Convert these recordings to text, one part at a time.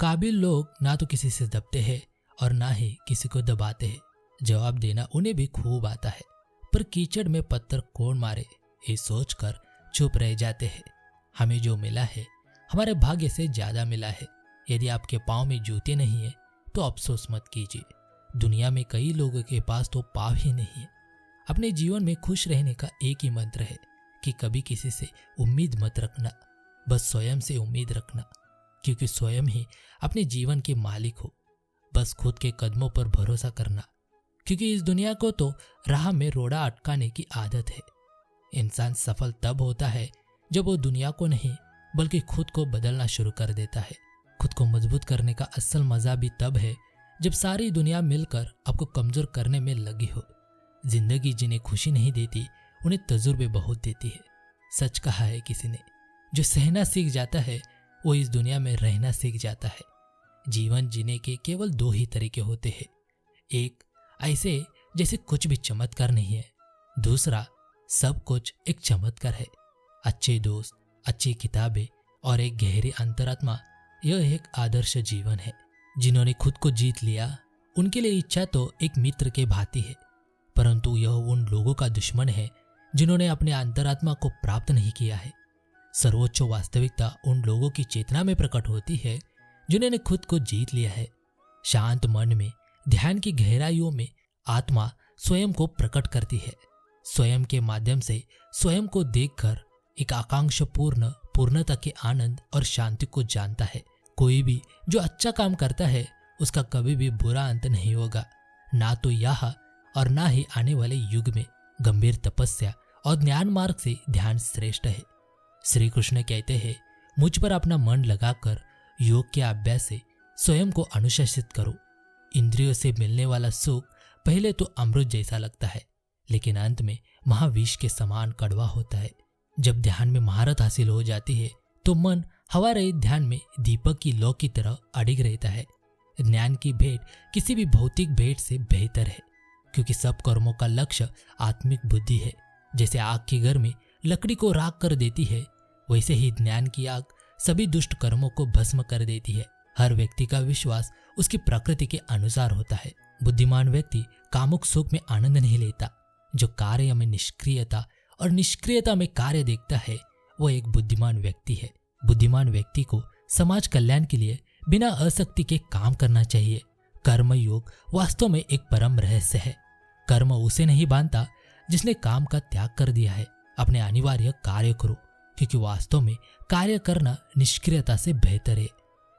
काबिल लोग ना तो किसी से दबते हैं और ना ही किसी को दबाते हैं। जवाब देना उन्हें भी खूब आता है, पर कीचड़ में पत्थर कौन मारे ये सोचकर चुप रह जाते हैं। हमें जो मिला है हमारे भाग्य से ज्यादा मिला है। यदि आपके पाँव में जूते नहीं है तो अफसोस मत कीजिए। दुनिया में कई लोगों के पास तो पाँव ही नहीं है। अपने जीवन में खुश रहने का एक ही मंत्र है कि कभी किसी से उम्मीद मत रखना, बस स्वयं से उम्मीद रखना, क्योंकि स्वयं ही अपने जीवन के मालिक हो। बस खुद के कदमों पर भरोसा करना, क्योंकि इस दुनिया को तो राह में रोड़ा अटकाने की आदत है। इंसान सफल तब होता है जब वो दुनिया को नहीं बल्कि खुद को बदलना शुरू कर देता है। खुद को मजबूत करने का असल मजा भी तब है जब सारी दुनिया मिलकर आपको कमजोर करने में लगी हो। जिंदगी जिन्हें खुशी नहीं देती उन्हें तजुर्बे बहुत देती है। सच कहा है किसी ने, जो सहना सीख जाता है वो इस दुनिया में रहना सीख जाता है। जीवन जीने के केवल दो ही तरीके होते हैं, एक ऐसे जैसे कुछ भी चमत्कार नहीं है, दूसरा सब कुछ एक चमत्कार है। अच्छे दोस्त, अच्छी किताबें और एक गहरी अंतरात्मा, यह एक आदर्श जीवन है। जिन्होंने खुद को जीत लिया उनके लिए इच्छा तो एक मित्र के भांति है, परंतु यह उन लोगों का दुश्मन है जिन्होंने अपने अंतरात्मा को प्राप्त नहीं किया है। सर्वोच्च वास्तविकता उन लोगों की चेतना में प्रकट होती है जिन्होंने खुद को जीत लिया है। शांत मन में ध्यान की गहराइयों में आत्मा स्वयं को प्रकट करती है। स्वयं के माध्यम से स्वयं को देखकर एक आकांक्षापूर्ण पूर्णता के आनंद और शांति को जानता है। कोई भी जो अच्छा काम करता है उसका कभी भी बुरा अंत नहीं होगा, ना तो यह और ना ही आने वाले युग में। गंभीर तपस्या और ज्ञान मार्ग से ध्यान श्रेष्ठ है। श्री कृष्ण कहते हैं, मुझ पर अपना मन लगाकर योग के अभ्यास से स्वयं को अनुशासित करो। इंद्रियों से मिलने वाला सुख पहले तो अमृत जैसा लगता है, लेकिन अंत में महाविष के समान कड़वा होता है। जब ध्यान में महारत हासिल हो जाती है तो मन हवा रहित ध्यान में दीपक की लौ की तरह अडिग रहता है। ज्ञान की भेंट किसी भी भौतिक भेंट से बेहतर है, क्योंकि सब कर्मों का लक्ष्य आत्मिक बुद्धि है। जैसे आग की गर्मी लकड़ी को राख कर देती है, वैसे ही ज्ञान की आग सभी दुष्ट कर्मों को भस्म कर देती है। हर व्यक्ति का विश्वास उसकी प्रकृति के अनुसार होता है। बुद्धिमान व्यक्ति कामुक सुख में आनंद नहीं लेता। जो कार्य में निष्क्रियता और निष्क्रियता में कार्य देखता है वो एक बुद्धिमान व्यक्ति है। बुद्धिमान व्यक्ति को समाज कल्याण के लिए बिना आसक्ति के काम करना चाहिए। कर्म योग वास्तव में एक परम रहस्य है। कर्म उसे नहीं बांधता जिसने काम का त्याग कर दिया है। अपने अनिवार्य कार्य करो, क्योंकि वास्तव में कार्य करना निष्क्रियता से बेहतर है।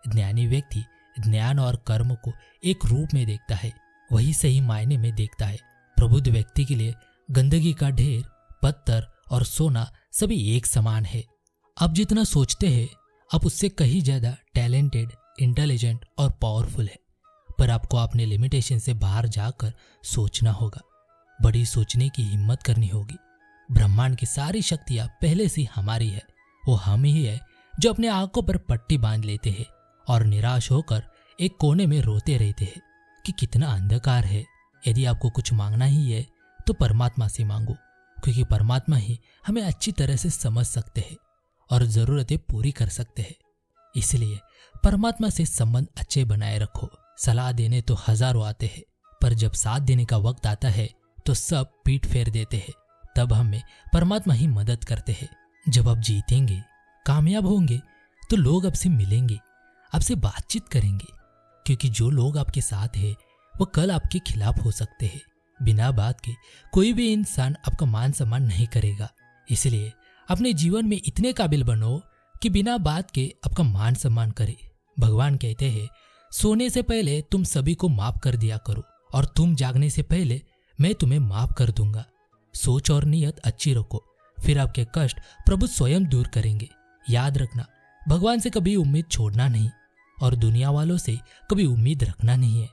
ज्ञानी व्यक्ति ज्ञान और कर्म को एक रूप में देखता है, वही सही मायने में देखता है। प्रबुद्ध व्यक्ति के लिए गंदगी का ढेर, पत्थर और सोना सभी एक समान है। आप जितना सोचते हैं आप उससे कहीं ज्यादा टैलेंटेड, इंटेलिजेंट और पावरफुल है, पर आपको अपने लिमिटेशन से बाहर जाकर सोचना होगा। बड़ी सोचने की हिम्मत करनी होगी। ब्रह्मांड की सारी शक्तियां पहले से हमारी है। वो हम ही है जो अपने आंखों पर पट्टी बांध लेते हैं और निराश होकर एक कोने में रोते रहते हैं कि कितना अंधकार है। यदि आपको कुछ मांगना ही है तो परमात्मा से मांगो, क्योंकि परमात्मा ही हमें अच्छी तरह से समझ सकते हैं और जरूरतें पूरी कर सकते हैं। इसलिए परमात्मा से संबंध अच्छे बनाए रखो। सलाह देने तो हजारों आते हैं, पर जब साथ देने का वक्त आता है तो सब पीठ फेर देते हैं। तब हमें परमात्मा ही मदद करते हैं। जब आप जीतेंगे, कामयाब होंगे, तो लोग आपसे मिलेंगे, आपसे बातचीत करेंगे, क्योंकि जो लोग आपके साथ हैं वो कल आपके खिलाफ हो सकते हैं। बिना बात के कोई भी इंसान आपका मान सम्मान नहीं करेगा। इसलिए अपने जीवन में इतने काबिल बनो कि बिना बात के आपका मान सम्मान करे। भगवान कहते हैं, सोने से पहले तुम सभी को माफ कर दिया करो और तुम जागने से पहले मैं तुम्हें माफ कर दूंगा। सोच और नियत अच्छी रखो, फिर आपके कष्ट प्रभु स्वयं दूर करेंगे। याद रखना, भगवान से कभी उम्मीद छोड़ना नहीं और दुनिया वालों से कभी उम्मीद रखना नहीं है।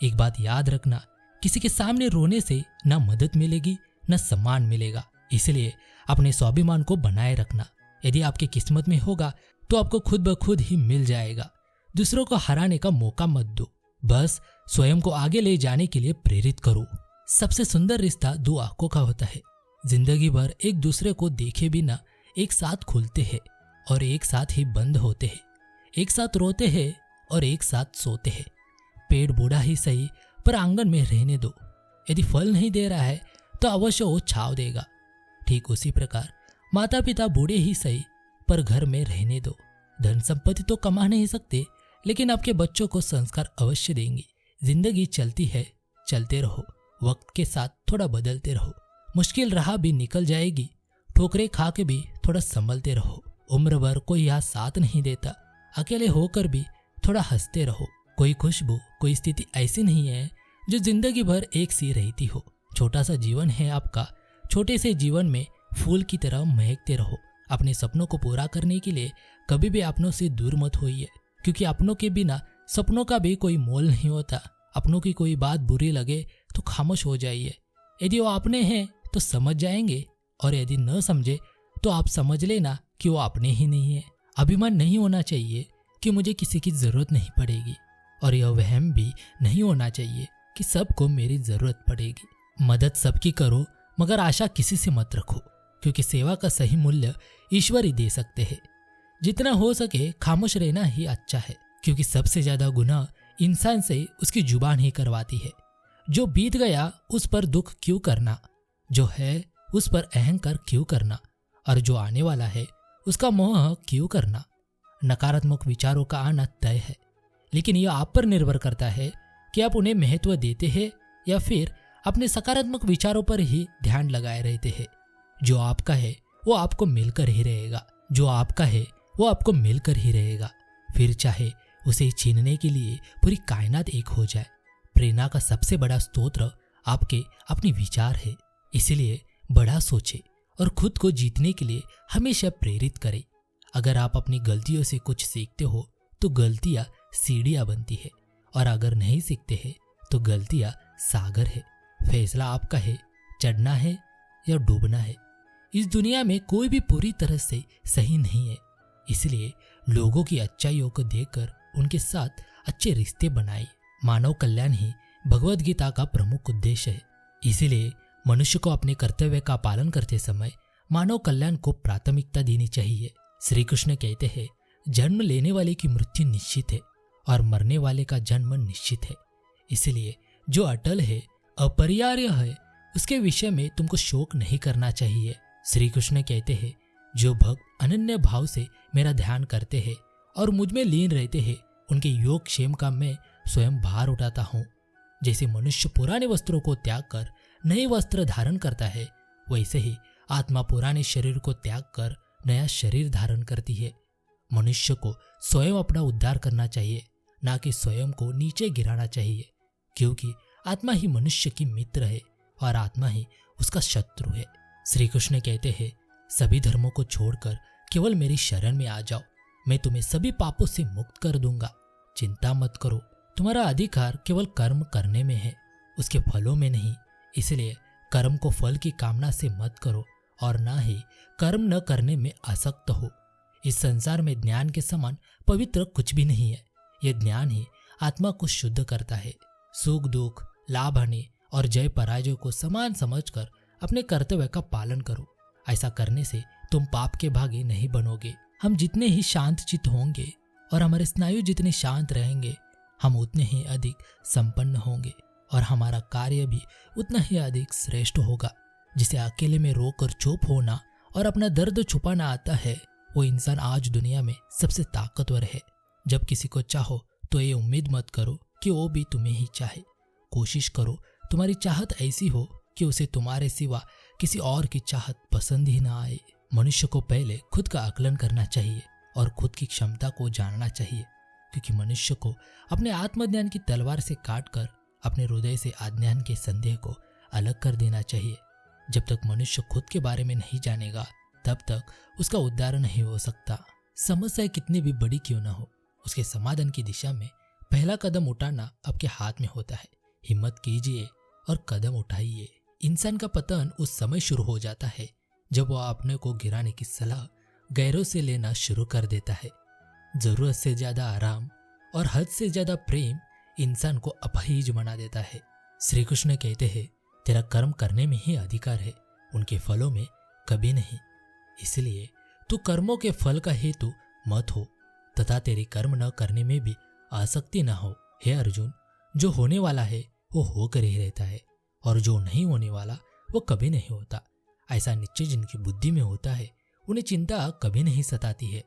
एक बात याद रखना, किसी के सामने रोने से ना मदद मिलेगी ना सम्मान मिलेगा। इसलिए अपने स्वाभिमान को बनाए रखना। यदि आपकी किस्मत में होगा तो आपको खुद ब खुद ही मिल जाएगा। दूसरों को हराने का मौका मत दो, बस स्वयं को आगे ले जाने के लिए प्रेरित करो। सबसे सुंदर रिश्ता दो आंखों का होता है। जिंदगी भर एक दूसरे को देखे बिना एक साथ खुलते हैं और एक साथ ही बंद होते हैं। एक साथ रोते हैं और एक साथ सोते हैं। पेड़ बूढ़ा ही सही पर आंगन में रहने दो। यदि फल नहीं दे रहा है तो अवश्य वो छाव देगा। ठीक उसी प्रकार माता पिता बूढ़े ही सही पर घर में रहने दो। धन संपत्ति तो कमा नहीं सकते लेकिन आपके बच्चों को संस्कार अवश्य देंगे। जिंदगी चलती है, चलते रहो, वक्त के साथ थोड़ा बदलते रहो। मुश्किल राह भी निकल जाएगी, ठोकरें खा के भी थोड़ा संभलते रहो। उम्र भर कोई यहाँ साथ नहीं देता, अकेले होकर भी थोड़ा हंसते रहो। कोई खुशबू, कोई स्थिति ऐसी नहीं है जो जिंदगी भर एक सी रहती हो। छोटा सा जीवन है आपका, छोटे से जीवन में फूल की तरह महकते रहो। अपने सपनों को पूरा करने के लिए कभी भी अपनों से दूर मत होइए, क्योंकि अपनों के बिना सपनों का भी कोई मोल नहीं होता। अपनों की कोई बात बुरी लगे तो खामोश हो जाइए। यदि वो अपने हैं तो समझ जाएंगे और यदि न समझे तो आप समझ लेना कि वो अपने ही नहीं है। अभिमान नहीं होना चाहिए कि मुझे किसी की जरूरत नहीं पड़ेगी, और यह वहम भी नहीं होना चाहिए कि सबको मेरी जरूरत पड़ेगी। मदद सबकी करो मगर आशा किसी से मत रखो, क्योंकि सेवा का सही मूल्य ईश्वर ही दे सकते हैं। जितना हो सके खामोश रहना ही अच्छा है, क्योंकि सबसे ज्यादा गुनाह इंसान से उसकी जुबान ही करवाती है। जो बीत गया उस पर दुख क्यों करना, जो है उस पर अहंकार क्यों करना, और जो आने वाला है उसका मोह क्यों करना। नकारात्मक विचारों का आना तय है, लेकिन यह आप पर निर्भर करता है कि आप उन्हें महत्व देते हैं या फिर अपने सकारात्मक विचारों पर ही ध्यान लगाए रहते हैं। जो आपका है वो आपको मिलकर ही रहेगा, जो आपका है वो आपको मिलकर ही रहेगा, फिर चाहे उसे छीनने के लिए पूरी कायनात एक हो जाए। प्रेरणा का सबसे बड़ा स्तोत्र आपके अपने विचार है, इसलिए बड़ा सोचे और खुद को जीतने के लिए हमेशा प्रेरित करे। अगर आप अपनी गलतियों से कुछ सीखते हो तो गलतियां सीढ़ियां बनती है, और अगर नहीं सीखते हैं तो गलतियां सागर है। फैसला आपका है, चढ़ना है या डूबना है। इस दुनिया में कोई भी पूरी तरह से सही नहीं है, इसलिए लोगों की अच्छाइयों को देखकर उनके साथ अच्छे रिश्ते बनाए। मानव कल्याण ही भगवद गीता का प्रमुख उद्देश्य है, इसीलिए मनुष्य को अपने कर्तव्य का पालन करते समय मानव कल्याण को प्राथमिकता देनी चाहिए। श्री कृष्ण कहते हैं, जन्म लेने वाले की मृत्यु निश्चित है और मरने वाले का जन्म निश्चित है, इसलिए जो अटल है, अपरिहार्य है, उसके विषय में तुमको शोक नहीं करना चाहिए। श्री कृष्ण कहते हैं, जो भक्त अनन्य भाव से मेरा ध्यान करते हैं और मुझ में लीन रहते हैं, उनके योग क्षेम का मैं स्वयं भार उठाता हूँ। जैसे मनुष्य पुराने वस्त्रों को त्याग कर नए वस्त्र धारण करता है, वैसे ही आत्मा पुराने शरीर को त्याग कर नया शरीर धारण करती है। मनुष्य को स्वयं अपना उद्धार करना चाहिए, ना कि स्वयं को नीचे गिराना चाहिए, क्योंकि आत्मा ही मनुष्य की मित्र है और आत्मा ही उसका शत्रु है। श्री कृष्ण कहते हैं, सभी धर्मों को छोड़कर केवल मेरी शरण में आ जाओ, मैं तुम्हें सभी पापों से मुक्त कर दूंगा। चिंता मत करो, तुम्हारा अधिकार केवल कर्म करने में है, उसके फलों में नहीं। इसलिए कर्म को फल की कामना से मत करो और ना ही कर्म न करने में आसक्त हो। इस संसार में ज्ञान के समान पवित्र कुछ भी नहीं है। यह ज्ञान ही आत्मा को शुद्ध करता है। सुख दुख, लाभ हानि और जय पराजय को समान समझकर अपने कर्तव्य का पालन करो। ऐसा करने से तुम पाप के भागी नहीं बनोगे। हम जितने ही शांत चित्त होंगे और हमारे स्नायु जितने शांत रहेंगे, हम उतने ही अधिक संपन्न होंगे और हमारा कार्य भी उतना ही अधिक श्रेष्ठ होगा। जिसे अकेले में रोकर चुप होना और अपना दर्द छुपाना आता है, वो इंसान आज दुनिया में सबसे ताकतवर है। जब किसी को चाहो तो ये उम्मीद मत करो कि वो भी तुम्हें ही चाहे। कोशिश करो तुम्हारी चाहत ऐसी हो कि उसे तुम्हारे सिवा किसी और की चाहत पसंद ही ना आए। मनुष्य को पहले खुद का आकलन करना चाहिए और खुद की क्षमता को जानना चाहिए, क्योंकि मनुष्य को अपने आत्मज्ञान की तलवार से काटकर अपने हृदय से अज्ञान के संदेह को अलग कर देना चाहिए। जब तक मनुष्य खुद के बारे में नहीं जानेगा, तब तक उसका उद्धार नहीं हो सकता। समस्या कितनी भी बड़ी क्यों न हो, उसके समाधान की दिशा में पहला कदम उठाना आपके हाथ में होता है। हिम्मत कीजिए और कदम उठाइए। इंसान का पतन उस समय शुरू हो जाता है जब वह अपने को गिराने की सलाह गैरों से लेना शुरू कर देता है। जरूरत से ज्यादा आराम और हद से ज्यादा प्रेम इंसान को अपाहिज बना देता है। श्री कृष्ण कहते हैं, तेरा कर्म करने में ही अधिकार है, उनके फलों में कभी नहीं। इसलिए तू कर्मों के फल का हेतु मत हो तथा तेरे कर्म न करने में भी आसक्ति ना हो। हे अर्जुन, जो होने वाला है वो होकर ही रहता है और जो नहीं होने वाला वो कभी नहीं होता। ऐसा निश्चय जिनकी बुद्धि में होता है उन्हें चिंता कभी नहीं सताती है।